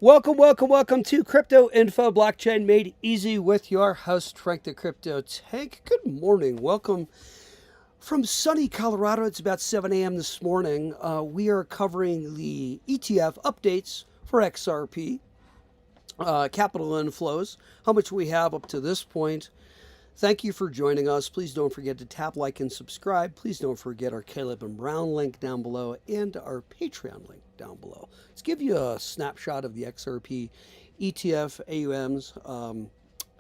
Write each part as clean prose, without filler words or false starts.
Welcome, welcome, welcome to Crypto Info Blockchain Made Easy with your host, Frank the Crypto Tank. Good morning. Welcome from sunny Colorado. It's about 7 a.m. this morning. We are covering the ETF updates for XRP, capital inflows, how much we have up to this point. Thank you for joining us. Please don't forget to tap like and subscribe. Please don't forget our Caleb and Brown link down below and our Patreon link down below. Let's give you a snapshot of the XRP ETF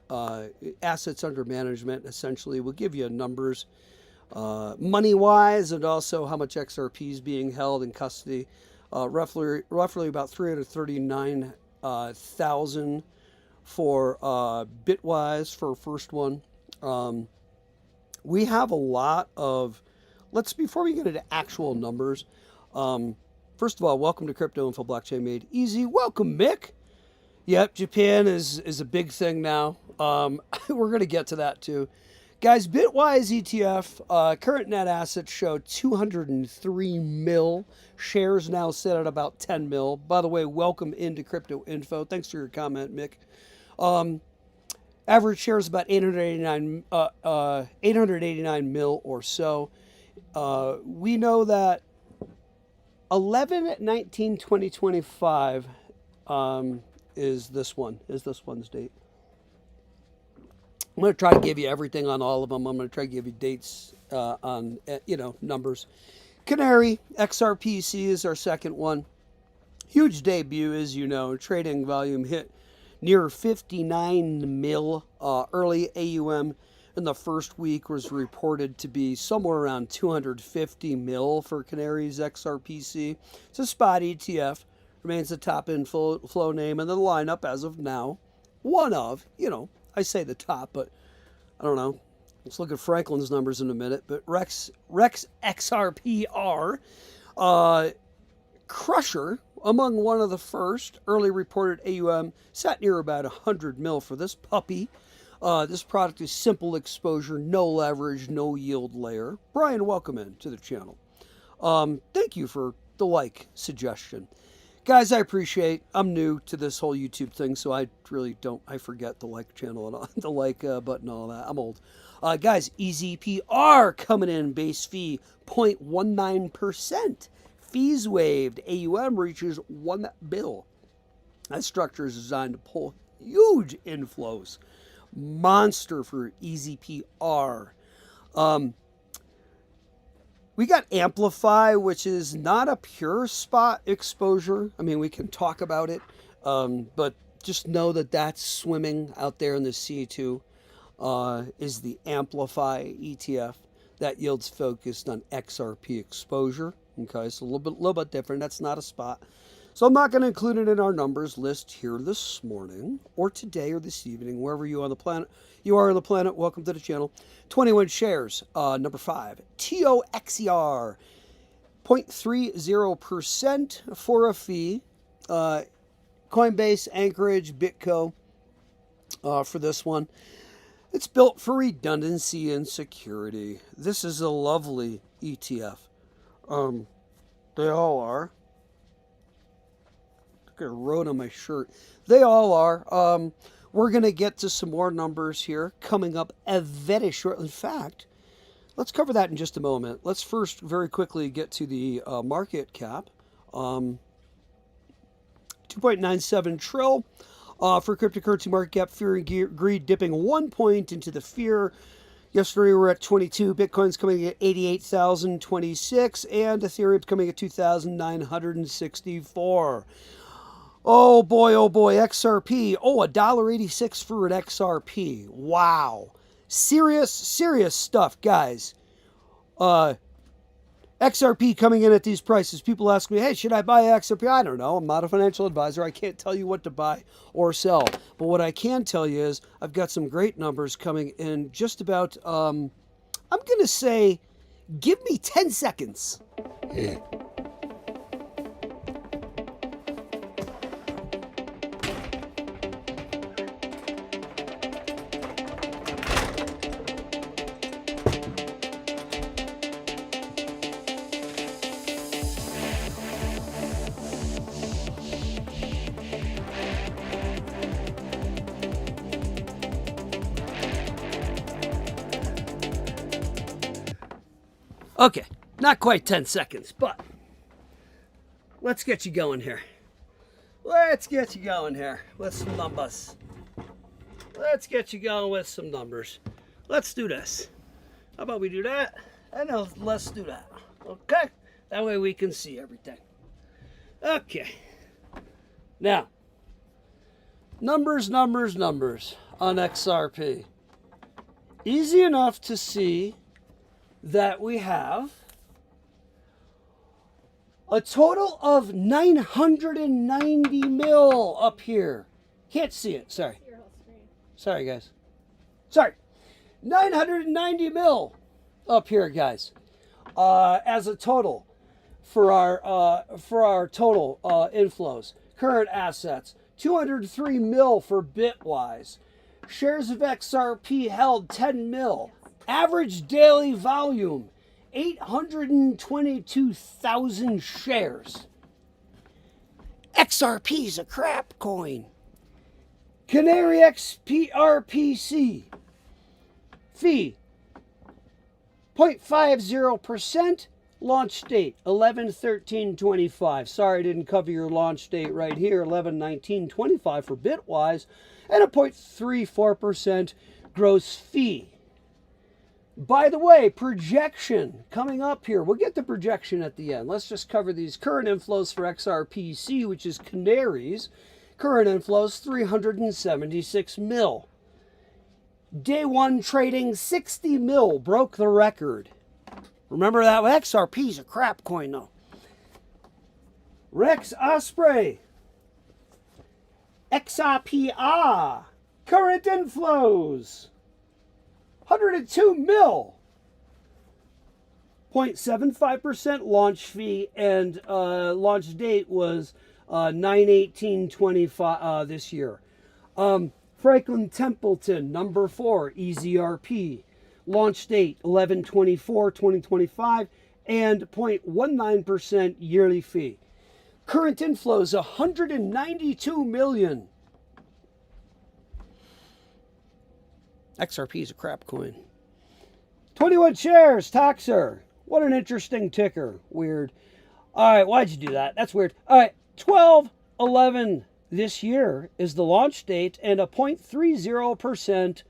AUMs, assets under management. Essentially, we'll give you numbers money-wise and also how much XRP is being held in custody. Roughly about 339,000 for Bitwise for first one. We have a lot of, before we get into actual numbers, first of all, welcome to Crypto Info Blockchain Made Easy. Welcome, Mick. Yep, Japan is a big thing now. We're going to get to that too. Guys, Bitwise ETF, current net assets show 203 mil. Shares now sit at about 10 mil. By the way, welcome into Crypto Info. Thanks for your comment, Mick. Average shares about 889 mil or so. We know that 11/19/2025 is this one's date. I'm going to try to give you everything on all of them. I'm going to try to give you dates on numbers. Canary XRPC is our second one. Huge debut, as you know. Trading volume hit near 59 mil. Early AUM in the first week was reported to be somewhere around 250 mil for Canary's XRPC. It's a spot ETF. Remains the top inflow name in the lineup as of now. One of, I say the top, but I don't know. Let's look at Franklin's numbers in a minute. But REX-XRPR, crusher, among one of the first. Early reported AUM sat near about 100 mil for this puppy. This product is simple exposure, no leverage, no yield layer. Brian, welcome in to the channel. Thank you for the like suggestion. Guys, I appreciate. I'm new to this whole YouTube thing, so I really don't. I forget the like channel and all, the like button and all that. I'm old. Guys, EZPR coming in, base fee 0.19%. Fees waived. AUM reaches 1 bill. That structure is designed to pull huge inflows. Monster for EZPR. We got Amplify, which is not a pure spot exposure. I mean, we can talk about it, but just know that that's swimming out there in the C2 is the Amplify ETF. That yield's focused on XRP exposure. Okay, so a little bit different. That's not a spot. So I'm not going to include it in our numbers list here this morning or today or this evening, wherever you are on the planet. Welcome to the channel. 21 shares. Number 5, TOXR, 0.30% for a fee. Coinbase, Anchorage, Bitco for this one. It's built for redundancy and security. This is a lovely ETF. They all are. I think I wrote on my shirt. They all are. We're going to get to some more numbers here coming up very shortly. In fact, let's cover that in just a moment. Let's first very quickly get to the market cap. 2.97 trill for cryptocurrency market cap. Fear and greed dipping 1 point into the fear. Yesterday we were at 22. Bitcoin's coming at 88,026, and Ethereum's coming at 2,964. Oh boy, XRP. Oh, $1.86 for an XRP. Wow. Serious stuff, guys. XRP coming in at these prices. People ask me, hey, should I buy XRP? I don't know. I'm not a financial advisor. I can't tell you what to buy or sell. But what I can tell you is I've got some great numbers coming in just about, I'm going to say, give me 10 seconds. Okay, not quite 10 seconds, but let's get you going here. Let's get you going here with some numbers. Let's get you going with some numbers. Let's do this. How about we do that? And let's do that. Okay? That way we can see everything. Okay. Now, numbers on XRP. Easy enough to see that we have a total of 990 mil up here. Can't see it, sorry. Sorry, guys. Sorry. 990 mil up here, guys. As a total for our total inflows. Current assets, 203 mil for Bitwise. Shares of XRP held 10 mil. Average daily volume, 822,000 shares. XRP is a crap coin. Canary XRPC. Fee, 0.50%. Launch date, 11/13/25. Sorry I didn't cover your launch date right here, 11/19/25 for Bitwise. And a 0.34% gross fee. By the way, projection coming up here. We'll get the projection at the end. Let's just cover these current inflows for XRPC, which is Canaries. Current inflows, 376 mil. Day one trading, 60 mil, broke the record. Remember that? Well, XRP is a crap coin, though. REX-Osprey XRPR. Current inflows, 102 mil. 0.75% launch fee, and launch date was 9/18/25 this year. Franklin Templeton, number 4, EZRP. Launch date 11/24/2025 and 0.19% yearly fee. Current inflows 192 million. XRP is a crap coin. 21 shares, TOXR. What an interesting ticker. Weird. All right, why'd you do that? That's weird. All right, 12/11 this year is the launch date and a 0.30%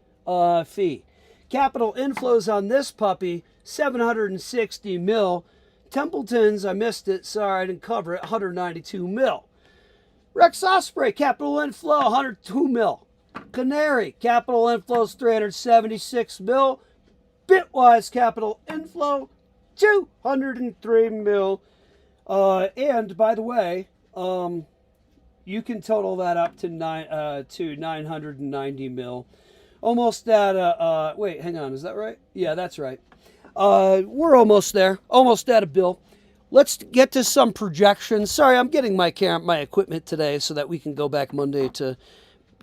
fee. Capital inflows on this puppy, 760 mil. Templeton's, I missed it, sorry, I didn't cover it, 192 mil. REX-Osprey, capital inflow, 102 mil. Canary, capital inflows, 376 mil. Bitwise, capital inflow, 203 mil. And by the way, you can total that up to 990 mil. Almost at wait, hang on, is that right? Yeah, that's right. We're almost there. Almost at a bill. Let's get to some projections. Sorry, I'm getting my equipment today so that we can go back Monday to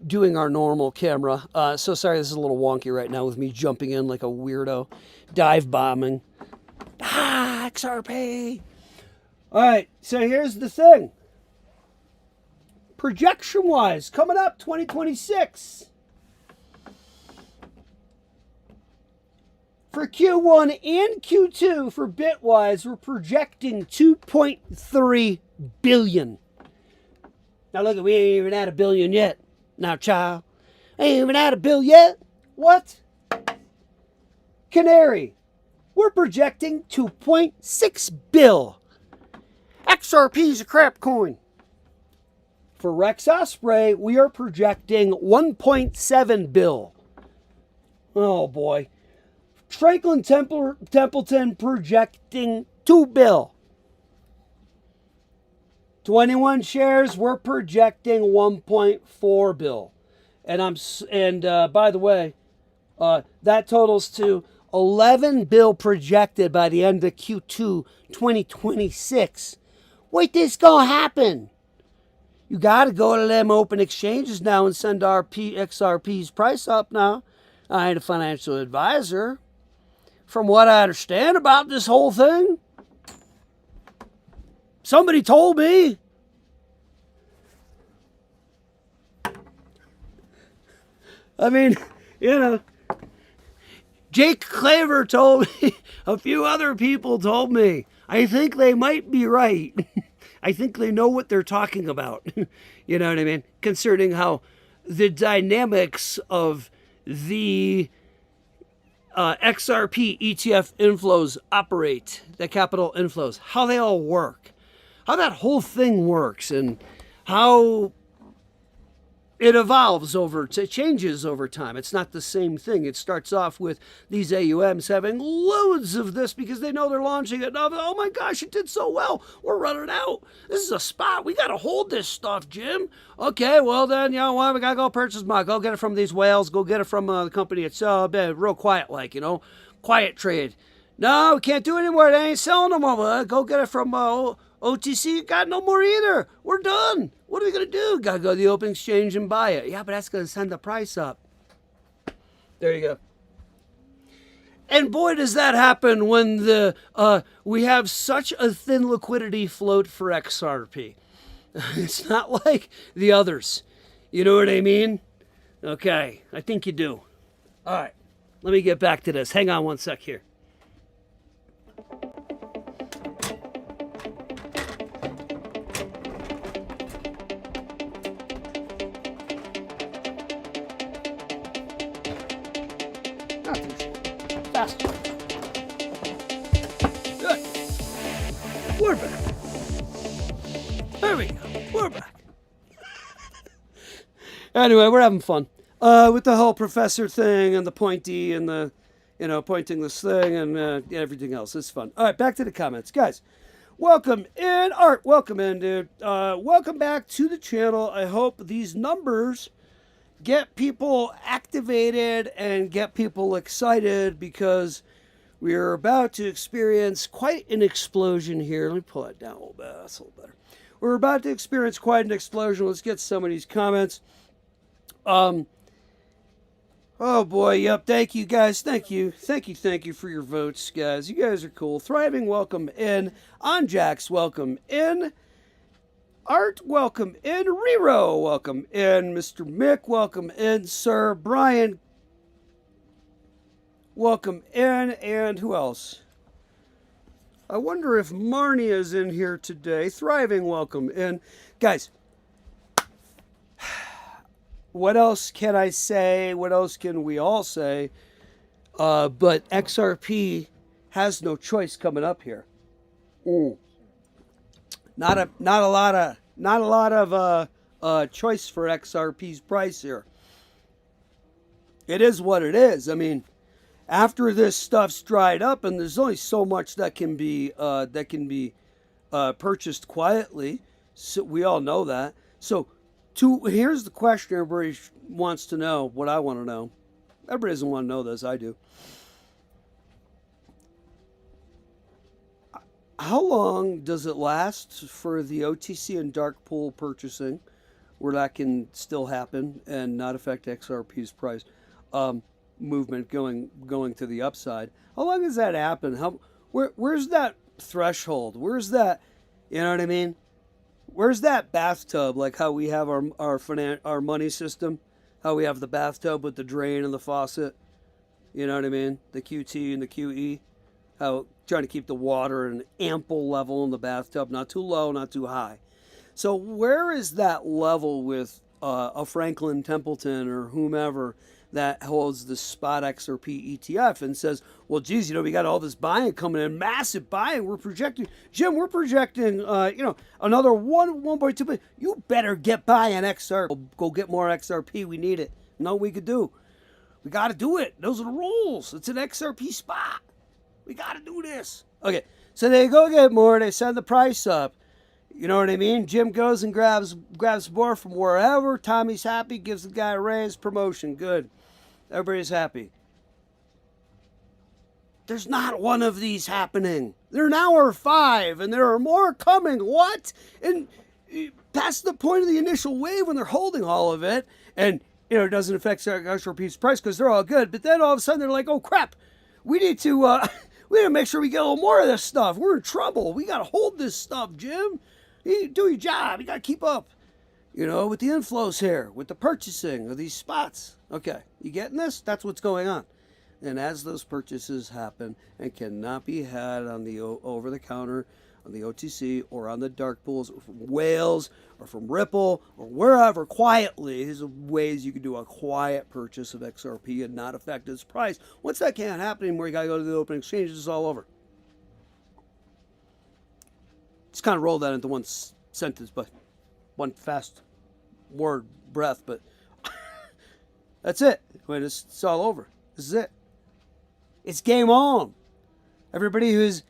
doing our normal camera. So sorry, this is a little wonky right now with me jumping in like a weirdo, dive bombing. XRP. All right, so here's the thing. Projection-wise, coming up 2026. For Q1 and Q2 for Bitwise, we're projecting 2.3 billion. Now look, we ain't even at a billion yet. Now, child, ain't even at a bill yet. What? Canary, we're projecting 2.6 bill. XRP's a crap coin. For REX-Osprey, we are projecting 1.7 bill. Oh boy. Franklin Templeton projecting 2 bill. 21 shares, we're projecting 1.4 bill. And by the way, that totals to 11 bill projected by the end of Q2 2026. Wait, this gonna happen. You gotta go to them open exchanges now and send our XRP's price up now. I ain't a financial advisor. From what I understand about this whole thing, somebody told me. I mean, you know, Jake Claver told me, a few other people told me, I think they might be right. I think they know what they're talking about. You know what I mean? Concerning how the dynamics of the XRP ETF inflows operate, the capital inflows, how they all work, how that whole thing works, and how it evolves it changes over time. It's not the same thing. It starts off with these AUMs having loads of this because they know they're launching it. Oh my gosh, it did so well. We're running out. This is a spot. We got to hold this stuff, Jim. Okay, well then, you know what? We got to go purchase more. Go get it from these whales. Go get it from the company itself. Real quiet, like, you know, quiet trade. No, we can't do it anymore. They ain't selling them more. Go get it from OTC. Got no more either. We're done. What are we going to do? Got to go to the open exchange and buy it. Yeah, but that's going to send the price up. There you go. And boy, does that happen when we have such a thin liquidity float for XRP. It's not like the others. You know what I mean? Okay, I think you do. All right, let me get back to this. Hang on one sec here. Faster. Good. We're back. There we go. We're back. Anyway, we're having fun with the whole professor thing and the pointy and the, you know, pointing this thing and everything else. It's fun. All right, back to the comments, guys. Welcome in, Art. Welcome in, dude. Welcome back to the channel. I hope these numbers get people activated and get people excited because we are about to experience quite an explosion here. Let me pull it down a little bit. That's a little better. We're about to experience quite an explosion. Let's get some of these comments. Oh boy, yep. Thank you guys. Thank you for your votes, guys. You guys are cool. Thriving, welcome in. Onjax, welcome in. Art, welcome in. Rero, welcome in. Mr. Mick, welcome in. Sir Brian, welcome in. And who else? I wonder if Marnie is in here today. Thriving, welcome in. Guys, what else can I say? What else can we all say? But XRP has no choice coming up here. Not a lot of choice for XRP's price here. It is what it is. I mean, after this stuff's dried up, and there's only so much that can be purchased quietly. So we all know that. So, here's the question everybody wants to know. What I want to know. Everybody doesn't want to know this. I do. How long does it last for the OTC and dark pool purchasing, where that can still happen and not affect XRP's price movement going to the upside? How long does that happen? Where's that threshold? Where's that? You know what I mean? Where's that bathtub? Like how we have our money system, how we have the bathtub with the drain and the faucet. You know what I mean? The QT and the QE. How trying to keep the water at an ample level in the bathtub, not too low, not too high. So where is that level with a Franklin Templeton or whomever that holds the spot XRP ETF and says, well, geez, you know, we got all this buying coming in, massive buying. We're projecting, Jim, another 1.2 billion. You better get buying XRP. Go get more XRP. We need it. No, we could do. We got to do it. Those are the rules. It's an XRP spot. We got to do this. Okay, so they go get more. They send the price up. You know what I mean? Jim goes and grabs more from wherever. Tommy's happy, gives the guy a raise, promotion. Good. Everybody's happy. There's not one of these happening. There now are 5, and there are more coming. What? And past the point of the initial wave when they're holding all of it, and you know it doesn't affect XRP's price because they're all good. But then all of a sudden they're like, oh crap, we need to make sure we get a little more of this stuff. We're in trouble. We got to hold this stuff, Jim. You do your job. You got to keep up, you know, with the inflows here, with the purchasing of these spots. Okay, you getting this? That's what's going on. And as those purchases happen and cannot be had on the over-the-counter, on the OTC, or on the dark pools, or from whales, or from Ripple, or wherever, quietly, there's ways you can do a quiet purchase of XRP and not affect its price. Once that can't happen anymore, you got to go to the open exchanges. It's all over. Just kind of roll that into one sentence, but one fast word breath, but that's it. It's all over. This is it. It's game on. Everybody who's,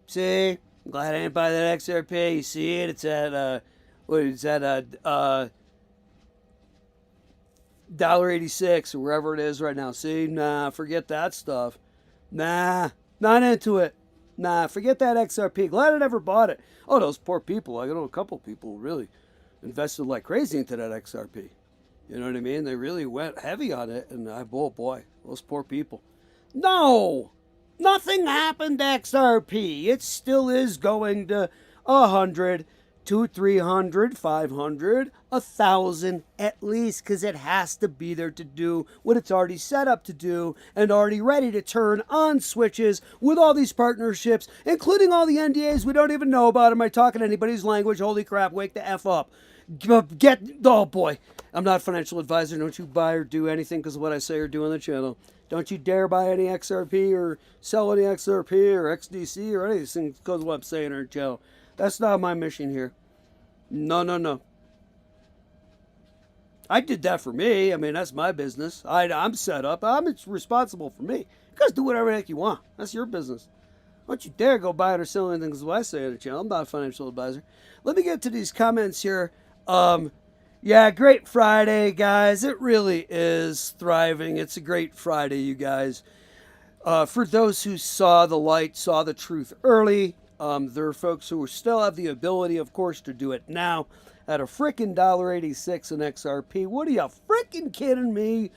say, I'm glad I didn't buy that XRP. You see it? It's at $1.86 or wherever it is right now. See, nah, forget that stuff. Nah, not into it. Nah, forget that XRP. Glad I never bought it. Oh, those poor people. I know a couple people really invested like crazy into that XRP. You know what I mean? They really went heavy on it, and oh boy, those poor people. No! Nothing happened to XRP. It still is going to 100, to 300, 500, 1,000 at least, because it has to be there to do what it's already set up to do and already ready to turn on switches with all these partnerships, including all the NDAs we don't even know about. Am I talking anybody's language? Holy crap, wake the F up. Oh boy, I'm not a financial advisor. Don't you buy or do anything because of what I say or do on the channel. Don't you dare buy any XRP or sell any XRP or XDC or any of these things because of what I'm saying on the channel. That's not my mission here. No, no, no. I did that for me. I mean, that's my business. I'm set up. I'm responsible for me. You guys do whatever the heck you want. That's your business. Don't you dare go buy it or sell anything because of what I say on the channel. I'm not a financial advisor. Let me get to these comments here. Yeah, great Friday, guys. It really is thriving. It's a great Friday, you guys. For those who saw the light, saw the truth early, there are folks who still have the ability, of course, to do it now at a frickin' $1.86 in XRP. What are you frickin' kidding me?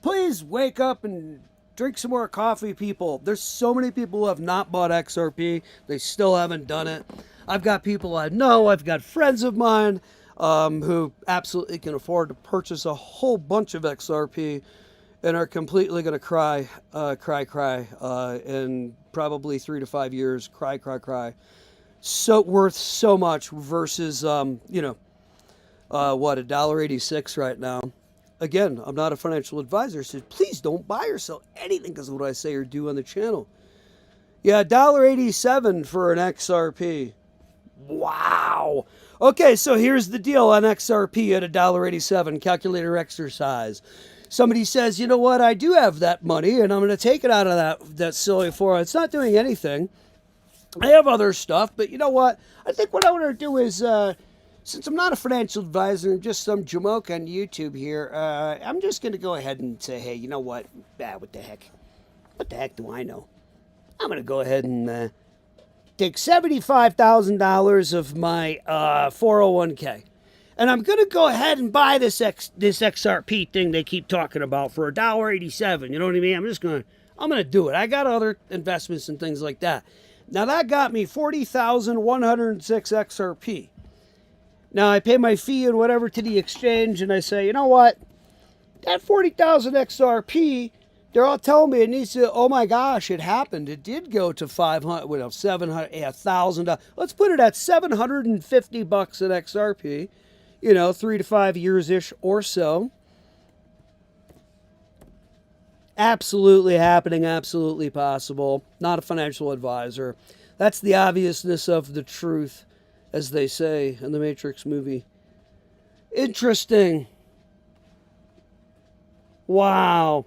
Please wake up and drink some more coffee, people. There's so many people who have not bought XRP. They still haven't done it. I've got people I know. I've got friends of mine who absolutely can afford to purchase a whole bunch of XRP and are completely going to cry in probably 3 to 5 years. Cry. So worth so much versus, what, $1.86 right now. Again, I'm not a financial advisor, so please don't buy or sell anything because of what I say or do on the channel. Yeah, $1.87 for an XRP. Wow. Okay, so here's the deal on XRP at $1.87, calculator exercise. Somebody says, you know what, I do have that money, and I'm going to take it out of that silly 4. It's not doing anything. I have other stuff, but you know what? I think what I want to do is, since I'm not a financial advisor and just some jamoke on YouTube here, I'm just going to go ahead and say, hey, you know what? What the heck? What the heck do I know? I'm going to go ahead and take $75,000 of my 401k. And I'm going to go ahead and buy this XRP thing they keep talking about for $1.87. You know what I mean? I'm going to do it. I got other investments and things like that. Now that got me 40,106 XRP. Now I pay my fee and whatever to the exchange and I say, you know what? That 40,000 XRP, they're all telling me it needs to, oh my gosh, it happened. It did go to 500, 700, $1,000. Let's put it at $750 at XRP, 3 to 5 years-ish or so. Absolutely happening, absolutely possible. Not a financial advisor. That's the obviousness of the truth, as they say in the Matrix movie. Interesting. Wow.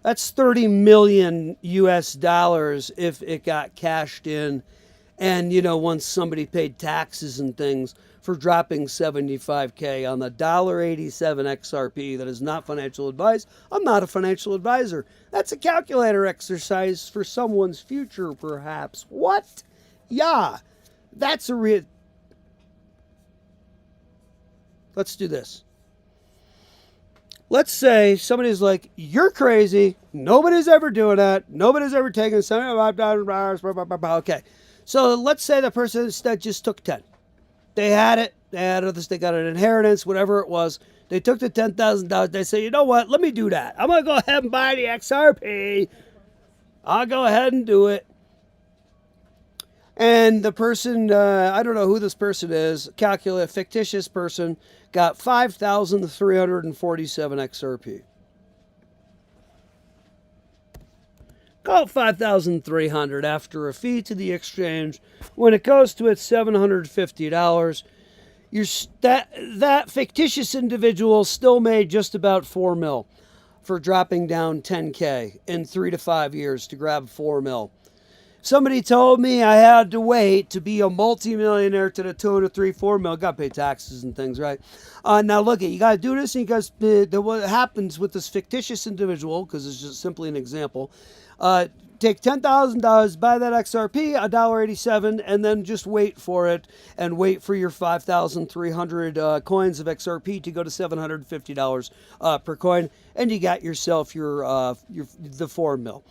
That's 30 million US dollars if it got cashed in. And, once somebody paid taxes and things for dropping 75K on the $1.87 XRP, that is not financial advice. I'm not a financial advisor. That's a calculator exercise for someone's future, perhaps. What? Yeah, that's a real... Let's do this. Let's say somebody's like, you're crazy. Nobody's ever doing that. Nobody's ever taken $75. Okay. So let's say the person instead just took 10. They had it. They got an inheritance, whatever it was. They took the $10,000. They say, you know what? Let me do that. I'm going to go ahead and buy the XRP. I'll go ahead and do it. And the person, I don't know who this person is, calculate, fictitious person, got 5,347 XRP. Call it 5,300 after a fee to the exchange. When it goes to its $750, that fictitious individual still made just about $4 mil for dropping down 10K in 3 to 5 years to grab 4 mil. Somebody told me I had to wait to be a multimillionaire to the tune of 3, 4 mil. Got to pay taxes and things, right? Now look, you got to do this, and you guys, what happens with this fictitious individual, because it's just simply an example, take $10,000, buy that XRP, $1.87, and then just wait for it, and wait for your 5,300 coins of XRP to go to $750 per coin, and you got yourself the 4 mil.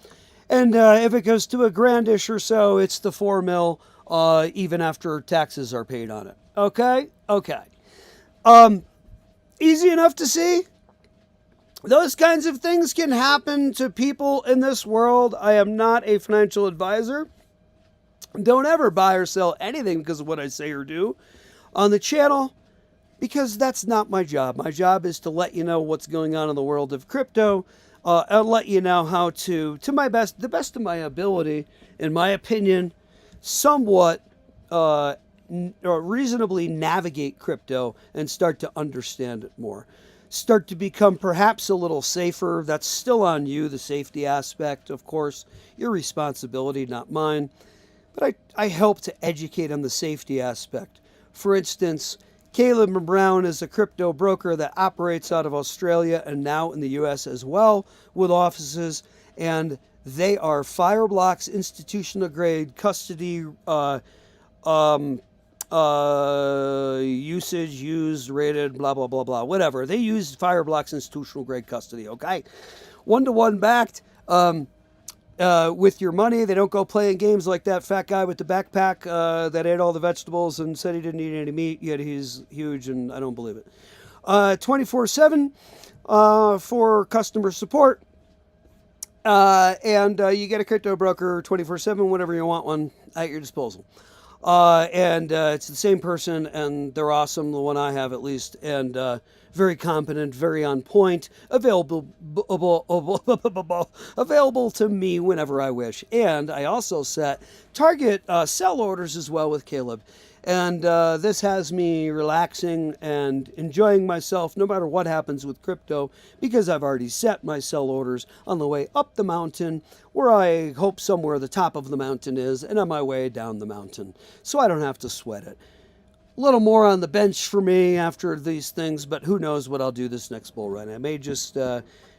And if it goes to $1,000-ish or so, it's the 4 mil, even after taxes are paid on it. Okay? Okay. Easy enough to see? Those kinds of things can happen to people in this world. I am not a financial advisor. Don't ever buy or sell anything because of what I say or do on the channel, because that's not my job. My job is to let you know what's going on in the world of crypto. I'll let you know how to the best of my ability, in my opinion, somewhat or reasonably navigate crypto and start to understand it more. Start to become perhaps a little safer. That's still on you, the safety aspect, of course, your responsibility, not mine. But I help to educate on the safety aspect. For instance, Caleb Brown is a crypto broker that operates out of Australia and now in the U.S. as well, with offices, and they are Fireblocks institutional grade custody usage, used, rated, blah, blah, blah, blah, whatever. They use Fireblocks institutional grade custody, okay? 1-to-1 backed with your money. They don't go playing games like that fat guy with the backpack that ate all the vegetables and said he didn't eat any meat, yet he's huge, and I don't believe it. 24/7 for customer support. And you get a crypto broker 24/7 whenever you want one at your disposal. And it's the same person, and they're awesome, the one I have at least, and very competent, very on point, available to me whenever I wish. And I also set target sell orders as well with Caleb. And this has me relaxing and enjoying myself no matter what happens with crypto, because I've already set my sell orders on the way up the mountain, where I hope somewhere the top of the mountain is, and on my way down the mountain, so I don't have to sweat it. A little more on the bench for me after these things, but who knows what I'll do this next bull run. I may just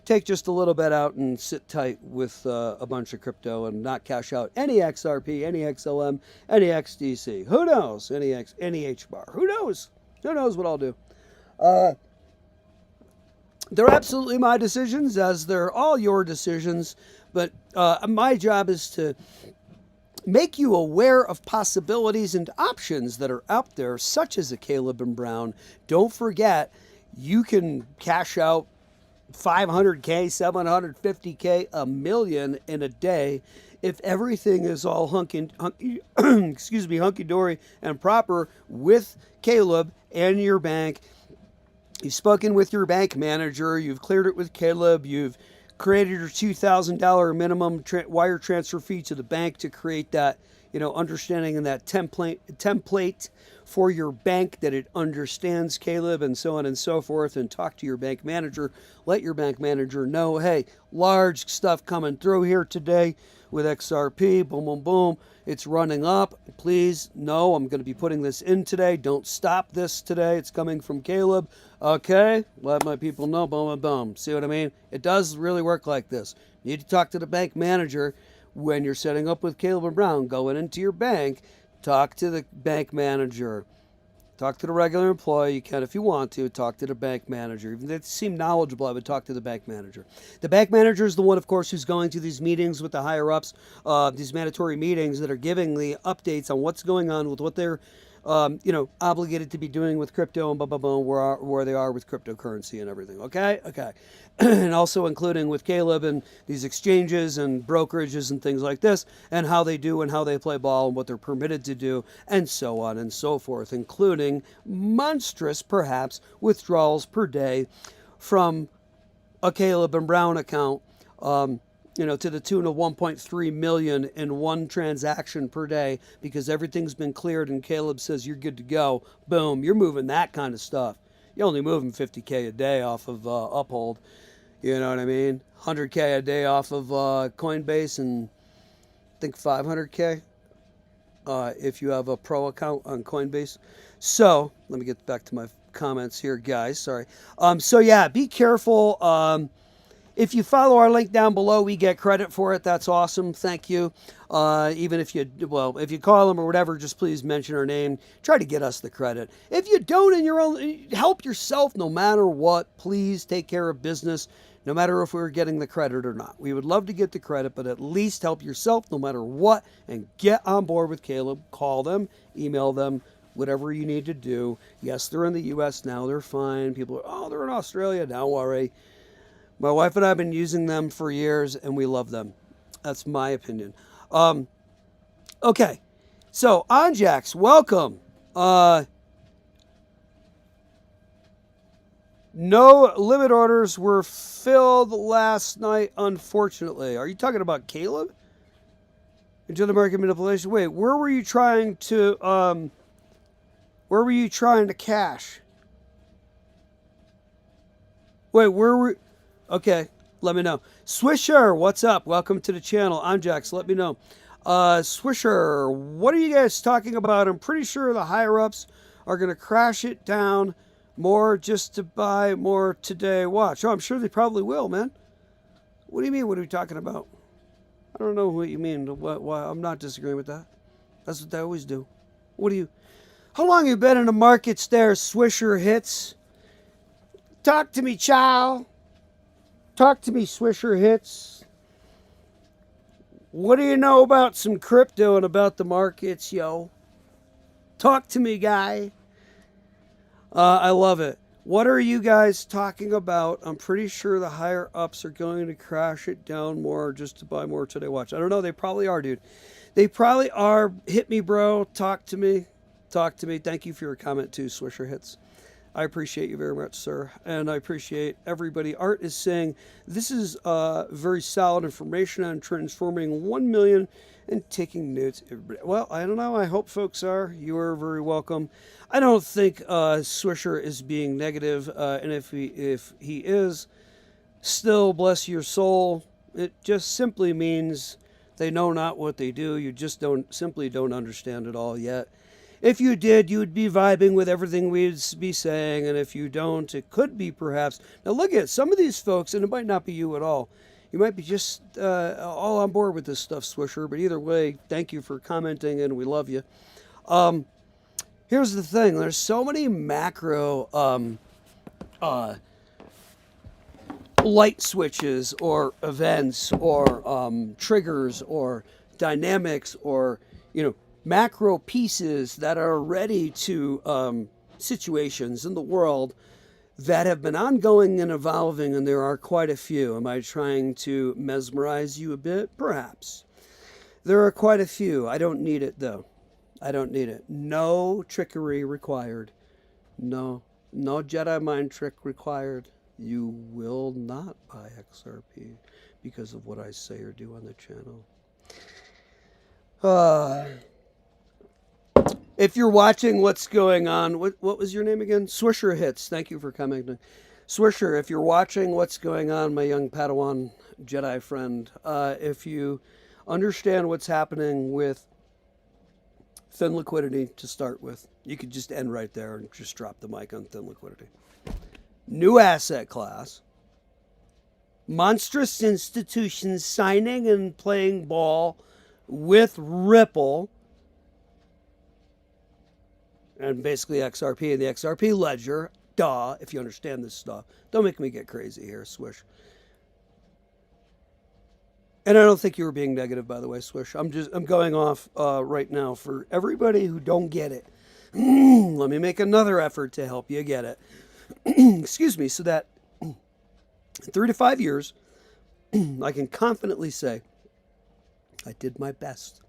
take just a little bit out and sit tight with a bunch of crypto and not cash out any XRP, any XLM, any XDC. Who knows? Any HBAR. Who knows? Who knows what I'll do? They're absolutely my decisions, as they're all your decisions. But my job is to make you aware of possibilities and options that are out there, such as a Caleb and Brown. Don't forget, you can cash out $500K, $750K, $1 million in a day if everything is all hunky-dory and proper with Caleb and your bank. You've spoken with your bank manager, you've cleared it with Caleb, you've created your $2,000 minimum wire transfer fee to the bank to create that, understanding and that template for your bank that it understands Caleb, and so on and so forth, and talk to your bank manager. Let your bank manager know, hey, large stuff coming through here today with XRP, boom, boom, boom. It's running up. Please, no, I'm going to be putting this in today. Don't stop this today. It's coming from Caleb. Okay, let my people know, boom, boom, boom. See what I mean? It does really work like this. You need to talk to the bank manager when you're setting up with Caleb and Brown. Going into your bank, talk to the bank manager. Talk to the regular employee. You can, if you want to, talk to the bank manager. Even if they seem knowledgeable, I would talk to the bank manager. The bank manager is the one, of course, who's going to these meetings with the higher-ups, these mandatory meetings that are giving the updates on what's going on with what they're obligated to be doing with crypto and blah, blah, blah, where they are with cryptocurrency and everything. Okay. And also including with Caleb and these exchanges and brokerages and things like this, and how they do and how they play ball and what they're permitted to do, and so on and so forth, including monstrous, perhaps, withdrawals per day from a Caleb and Brown account, to the tune of 1.3 million in one transaction per day, because everything's been cleared and Caleb says you're good to go. Boom, you're moving that kind of stuff. You're only moving 50K a day off of Uphold. You know what I mean? 100K a day off of Coinbase, and I think 500K if you have a pro account on Coinbase. So let me get back to my comments here, guys. Sorry. So yeah, be careful. If you follow our link down below, we get credit for it. That's awesome. Thank you. Even if if you call them or whatever, just please mention our name. Try to get us the credit. If you don't, and you're only, help yourself no matter what. Please take care of business, no matter if we're getting the credit or not. We would love to get the credit, but at least help yourself no matter what, and get on board with Caleb. Call them, email them, whatever you need to do. Yes, they're in the U.S. now. They're fine. People are, they're in Australia. Don't worry. My wife and I have been using them for years, and we love them. That's my opinion. Okay, so Onjax, welcome. No limit orders were filled last night, unfortunately. Are you talking about Caleb? Into the market manipulation. Wait, where were you trying to cash? Wait, where were? Okay, let me know. Swisher, what's up? Welcome to the channel. I'm Jax. Let me know. Swisher, what are you guys talking about? I'm pretty sure the higher-ups are going to crash it down more just to buy more today. Watch. Oh, I'm sure they probably will, man. What do you mean? What are we talking about? I don't know what you mean. Why? I'm not disagreeing with that. That's what they always do. What do you... How long have you been in the markets there, Swisher Hits? Talk to me, child. Talk to me, Swisher Hits. What do you know about some crypto and about the markets, yo? Talk to me, guy. I love it. What are you guys talking about? I'm pretty sure the higher ups are going to crash it down more just to buy more today. Watch. I don't know. They probably are, dude. They probably are. Hit me, bro. Talk to me. Talk to me. Thank you for your comment too, Swisher Hits. I appreciate you very much, sir. And I appreciate everybody. Art is saying, this is very solid information on transforming 1 million and taking notes. Everybody. Well, I don't know. I hope folks are. You are very welcome. I don't think Swisher is being negative. And if he is, still bless your soul. It just simply means they know not what they do. You just simply don't understand it all yet. If you did, you would be vibing with everything we'd be saying, and if you don't, it could be perhaps. Now look at some of these folks, and it might not be you at all. You might be just all on board with this stuff, Swisher, but either way, thank you for commenting, and we love you. Here's the thing. There's so many macro light switches or events or triggers or dynamics or, macro pieces that are ready to situations in the world that have been ongoing and evolving, and there are quite a few. Am I trying to mesmerize you a bit? Perhaps. There are quite a few. I don't need it, though. I don't need it. No trickery required. No Jedi mind trick required. You will not buy XRP because of what I say or do on the channel. If you're watching what's going on, what was your name again? Swisher Hits. Thank you for coming. Swisher, if you're watching what's going on, my young Padawan Jedi friend, if you understand what's happening with thin liquidity to start with, you could just end right there and just drop the mic on thin liquidity. New asset class. Monstrous institutions signing and playing ball with Ripple. And basically XRP and the XRP ledger. Duh, if you understand this stuff. Don't make me get crazy here, Swish. And I don't think you were being negative, by the way, Swish. I'm going off right now for everybody who don't get it. Let me make another effort to help you get it. Excuse me, so that in 3 to 5 years, I can confidently say I did my best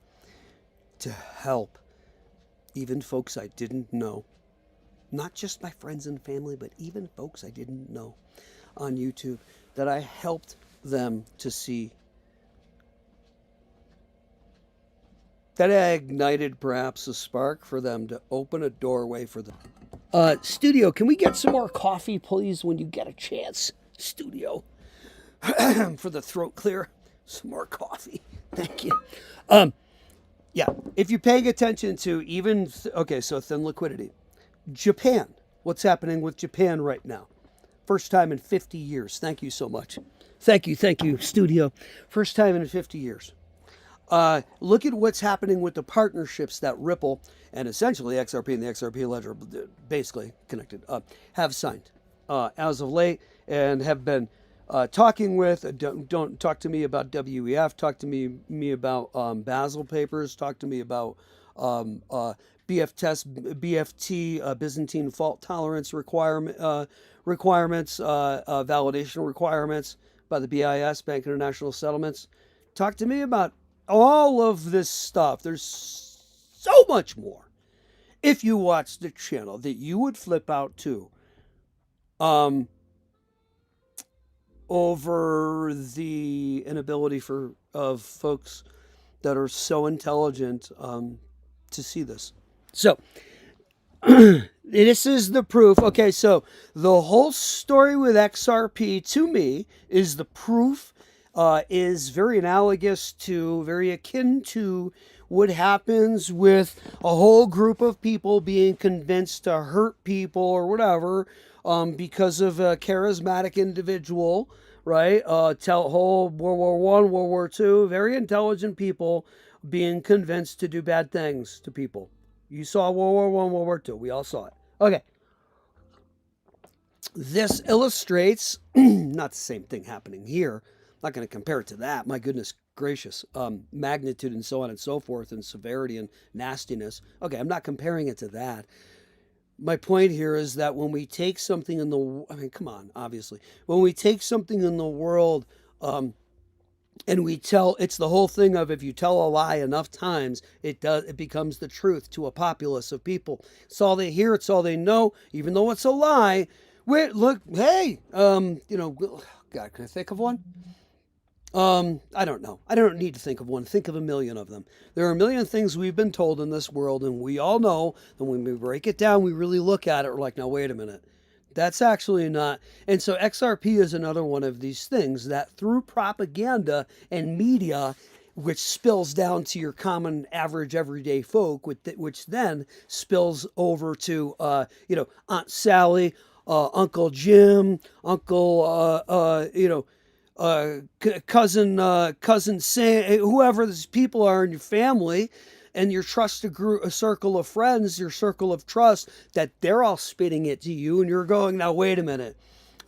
to help even folks I didn't know. Not just my friends and family, but even folks I didn't know on YouTube, that I helped them to see. That I ignited perhaps a spark for them to open a doorway for them. Studio, can we get some more coffee, please, when you get a chance? Studio. For the throat clear, some more coffee. Thank you. Yeah, if you're paying attention to even, okay, so thin liquidity. Japan. What's happening with Japan right now? First time in 50 years. Thank you so much. Thank you, studio. First time in 50 years. Look at what's happening with the partnerships that Ripple and essentially XRP and the XRP ledger, basically connected, have signed as of late and have been talking with. Don't talk to me about WEF. Talk to me about Basel papers. Talk to me about BFT, Byzantine fault tolerance requirements, validation requirements by the BIS, Bank International Settlements. Talk to me about all of this stuff. There's so much more if you watch the channel that you would flip out to over the inability of folks that are so intelligent to see this. So this is the proof. Okay, so the whole story with XRP to me is the proof, is very analogous to, very akin to what happens with a whole group of people being convinced to hurt people or whatever because of a charismatic individual, right? Whole World War I, World War II, very intelligent people being convinced to do bad things to people. You saw World War I, World War II. We all saw it. Okay. This illustrates, not the same thing happening here. I'm not going to compare it to that. My goodness gracious. Magnitude and so on and so forth, and severity and nastiness. Okay, I'm not comparing it to that. My point here is that when we take something in the, I mean, come on, obviously. When we take something in the world, and we tell, it's the whole thing of, if you tell a lie enough times, it becomes the truth to a populace of people. It's all they hear, it's all they know, even though it's a lie. Wait, look, hey, God, can I think of one? I don't know. I don't need to think of one. Think of a million of them. There are a million things we've been told in this world, and we all know, and when we break it down, we really look at it, we're like, now, wait a minute. That's actually not. And so XRP is another one of these things that through propaganda and media, which spills down to your common average everyday folk, which then spills over to, Aunt Sally, Uncle Jim, cousin Sam, whoever these people are in your family, and your trusted group, a circle of friends, your circle of trust, that they're all spitting it to you, and you're going, now wait a minute.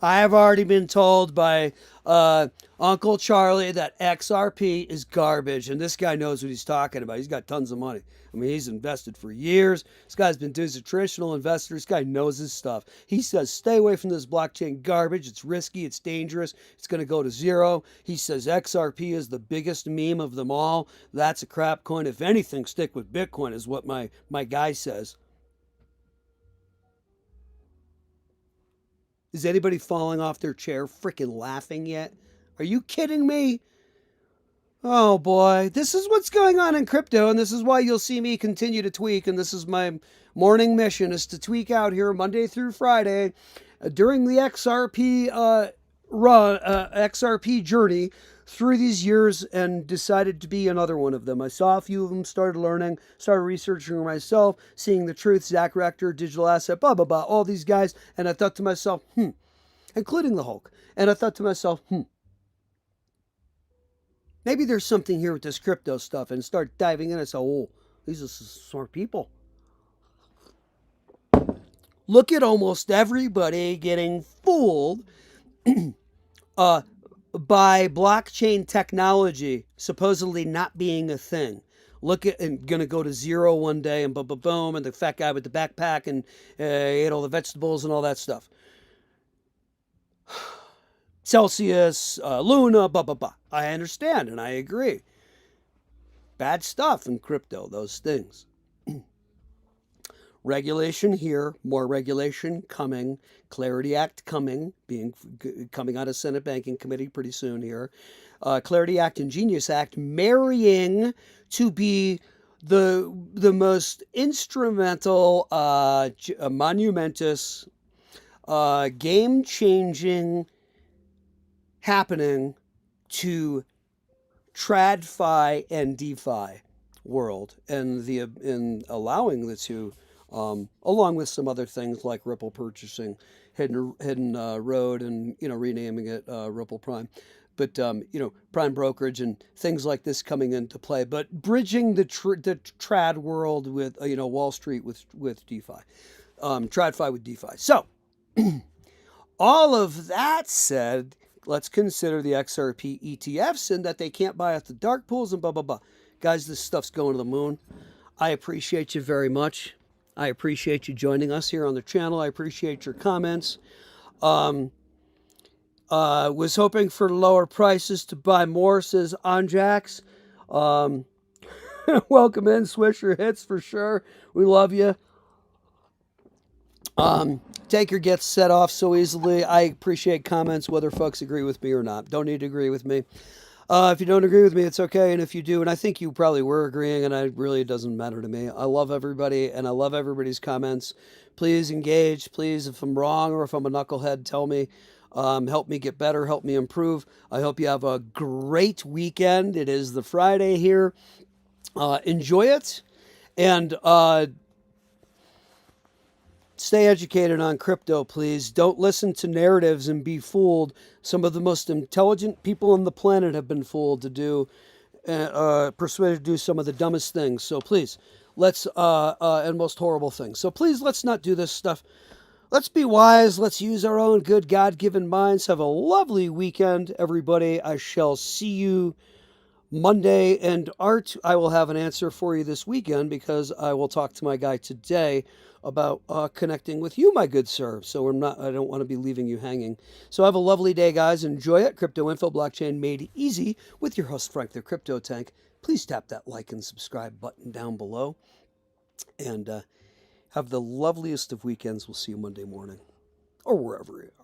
I have already been told by Uncle Charlie that XRP is garbage, and this guy knows what he's talking about. He's got tons of money. I mean, he's invested for years. This guy's been doing, a traditional investor. This guy knows his stuff. He says, stay away from this blockchain garbage. It's risky. It's dangerous. It's going to go to zero. He says XRP is the biggest meme of them all. That's a crap coin. If anything, stick with Bitcoin is what my guy says. Is anybody falling off their chair freaking laughing yet? Are you kidding me? Oh boy, this is what's going on in crypto, and this is why you'll see me continue to tweak, and this is my morning mission, is to tweak out here Monday through Friday during the XRP XRP journey through these years, and decided to be another one of them. I saw a few of them, started learning, started researching myself, seeing the truth, Zach Rector, digital asset, blah, blah, blah, all these guys, and I thought to myself, including the Hulk, and I thought to myself, maybe there's something here with this crypto stuff, and start diving in and say, oh, these are some smart people. Look at almost everybody getting fooled by blockchain technology supposedly not being a thing. look at and going to go to zero one day and boom, boom, boom, and the fat guy with the backpack and ate all the vegetables and all that stuff. Celsius, Luna, blah, blah, blah. I understand and I agree. Bad stuff in crypto, those things. Regulation here, more regulation coming, Clarity Act coming out of Senate Banking Committee pretty soon here. Clarity Act and Genius Act marrying to be the most instrumental, monumentous, game-changing happening to TradFi and DeFi world, and in allowing the two, along with some other things like Ripple purchasing Hidden Road and renaming it Ripple Prime, but Prime brokerage and things like this coming into play, but bridging the trad world with Wall Street with DeFi, TradFi with DeFi. So all of that said, let's consider the XRP ETFs and that they can't buy at the dark pools and blah, blah, blah. Guys, this stuff's going to the moon. I appreciate you very much. I appreciate you joining us here on the channel. I appreciate your comments. Was hoping for lower prices to buy more, says Anjax. Welcome in, Swisher Hits for sure. We love you. Taker gets set off so easily. I appreciate comments, whether folks agree with me or not. Don't need to agree with me. If you don't agree with me, it's okay. And if you do, and I think you probably were agreeing, and it doesn't matter to me. I love everybody, and I love everybody's comments. Please engage. Please, if I'm wrong or if I'm a knucklehead, tell me. Help me get better. Help me improve. I hope you have a great weekend. It is the Friday here. Enjoy it. And stay educated on crypto, please. Don't listen to narratives and be fooled. Some of the most intelligent people on the planet have been fooled to do, persuaded to do some of the dumbest things. So please, let's, and most horrible things. So please, let's not do this stuff. Let's be wise. Let's use our own good God-given minds. Have a lovely weekend, everybody. I shall see you Monday. And Art, I will have an answer for you this weekend because I will talk to my guy today about connecting with you, my good sir. So I don't want to be leaving you hanging. So have a lovely day, guys. Enjoy it. Crypto Info Blockchain Made Easy with your host, Frank the Crypto Tank. Please tap that like and subscribe button down below. And have the loveliest of weekends. We'll see you Monday morning or wherever you are.